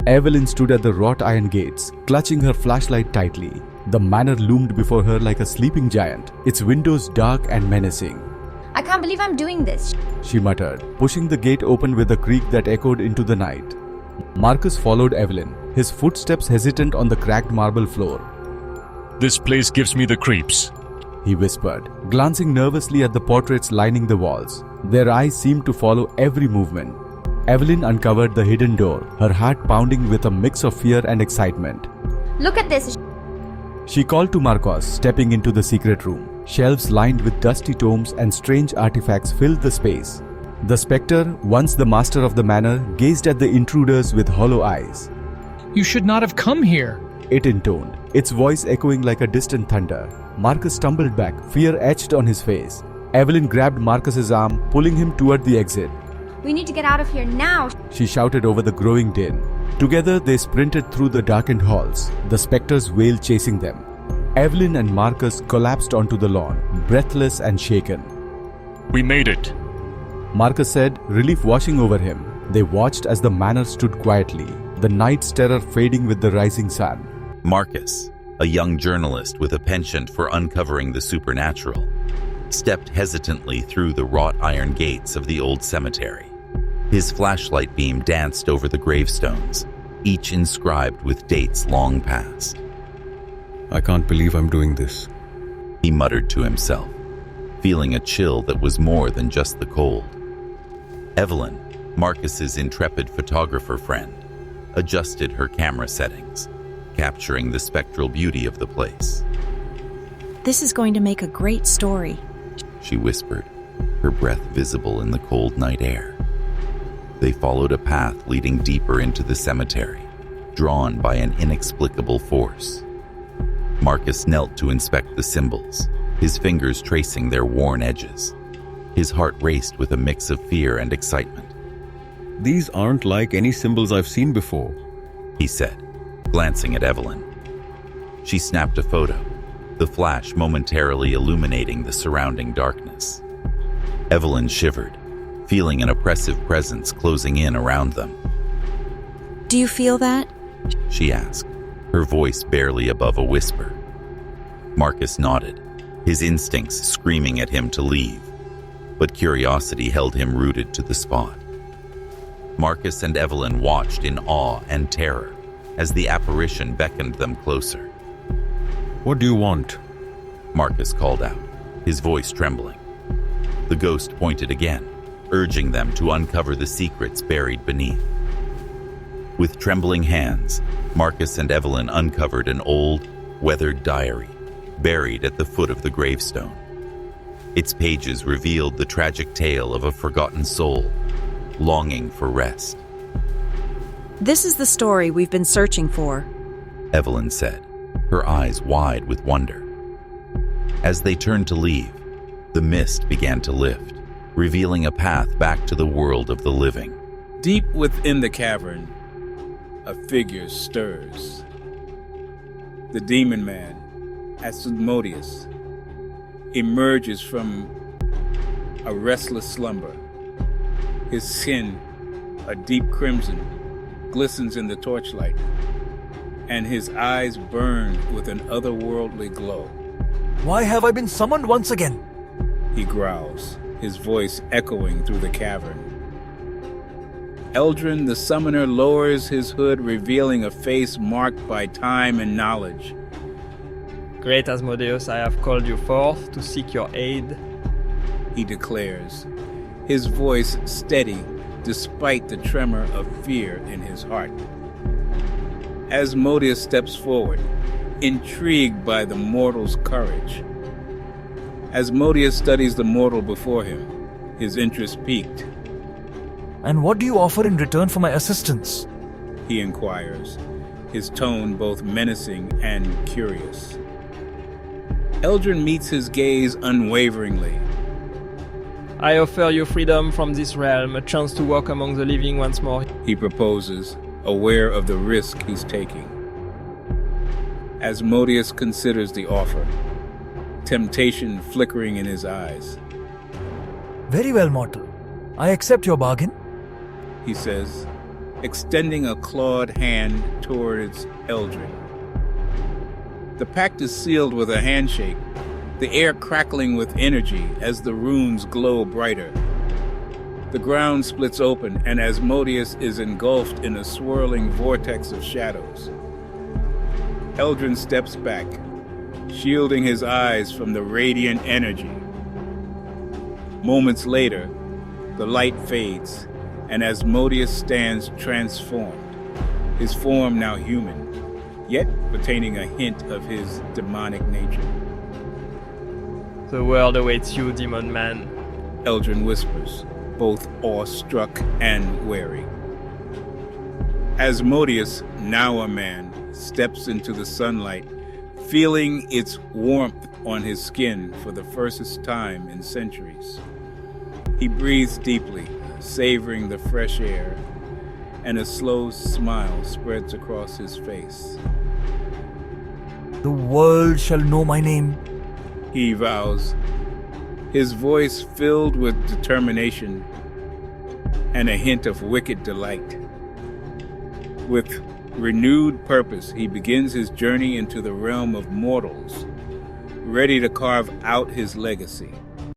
Evelyn stood at the wrought iron gates, clutching her flashlight tightly. The manor loomed before her like a sleeping giant, its windows dark and menacing. I can't believe I'm doing this, she muttered, pushing the gate open with a creak that echoed into the night. Marcus followed Evelyn, his footsteps hesitant on the cracked marble floor. This place gives me the creeps, he whispered, glancing nervously at the portraits lining the walls. Their eyes seemed to follow every movement. Evelyn uncovered the hidden door, her heart pounding with a mix of fear and excitement. Look at this. She called to Marcos, stepping into the secret room. Shelves lined with dusty tomes and strange artifacts filled the space. The spectre, once the master of the manor, gazed at the intruders with hollow eyes. You should not have come here, it intoned, its voice echoing like a distant thunder. Marcus stumbled back, fear etched on his face. Evelyn grabbed Marcus's arm, pulling him toward the exit. We need to get out of here now, she shouted over the growing din. Together they sprinted through the darkened halls, the spectre's wail chasing them. Evelyn and Marcus collapsed onto the lawn, breathless and shaken. We made it, Marcus said, relief washing over him. They watched as the manor stood quietly, the night's terror fading with the rising sun. Marcus, a young journalist with a penchant for uncovering the supernatural, stepped hesitantly through the wrought iron gates of the old cemetery. His flashlight beam danced over the gravestones, each inscribed with dates long past. I can't believe I'm doing this, he muttered to himself, feeling a chill that was more than just the cold. Evelyn, Marcus's intrepid photographer friend, adjusted her camera settings, capturing the spectral beauty of the place. This is going to make a great story, she whispered, her breath visible in the cold night air. They followed a path leading deeper into the cemetery, drawn by an inexplicable force. Marcus knelt to inspect the symbols, his fingers tracing their worn edges. His heart raced with a mix of fear and excitement. These aren't like any symbols I've seen before, he said, glancing at Evelyn. She snapped a photo, the flash momentarily illuminating the surrounding darkness. Evelyn shivered, feeling an oppressive presence closing in around them. Do you feel that? She asked, her voice barely above a whisper. Marcus nodded, his instincts screaming at him to leave, but curiosity held him rooted to the spot. Marcus and Evelyn watched in awe and terror as the apparition beckoned them closer. What do you want? Marcus called out, his voice trembling. The ghost pointed again, urging them to uncover the secrets buried beneath. With trembling hands, Marcus and Evelyn uncovered an old, weathered diary buried at the foot of the gravestone. Its pages revealed the tragic tale of a forgotten soul, longing for rest. This is the story we've been searching for, Evelyn said, her eyes wide with wonder. As they turned to leave, the mist began to lift, revealing a path back to the world of the living. Deep within the cavern, a figure stirs. The demon man, Asmodeus, emerges from a restless slumber. His skin, a deep crimson, glistens in the torchlight, and his eyes burn with an otherworldly glow. Why have I been summoned once again? He growls, his voice echoing through the cavern. Eldrin the summoner lowers his hood, revealing a face marked by time and knowledge. Great Asmodeus, I have called you forth to seek your aid, he declares, his voice steady despite the tremor of fear in his heart. Asmodeus steps forward, intrigued by the mortal's courage. Asmodeus studies the mortal before him, his interest piqued. And what do you offer in return for my assistance? He inquires, his tone both menacing and curious. Eldrin meets his gaze unwaveringly. I offer you freedom from this realm, a chance to walk among the living once more, he proposes, aware of the risk he's taking. Asmodeus considers the offer, temptation flickering in his eyes. Very well, mortal. I accept your bargain, he says, extending a clawed hand towards Eldrin. The pact is sealed with a handshake, the air crackling with energy as the runes glow brighter. The ground splits open, and Asmodeus is engulfed in a swirling vortex of shadows. Eldrin steps back, shielding his eyes from the radiant energy. Moments later, the light fades, and Asmodeus stands transformed, his form now human, yet retaining a hint of his demonic nature. The world awaits you, demon man. Eldrin whispers, both awestruck and wary. Asmodeus, now a man, steps into the sunlight, feeling its warmth on his skin for the first time in centuries. He breathes deeply, savoring the fresh air, and a slow smile spreads across his face. The world shall know my name. He vows, his voice filled with determination and a hint of wicked delight. With renewed purpose, he begins his journey into the realm of mortals, ready to carve out his legacy.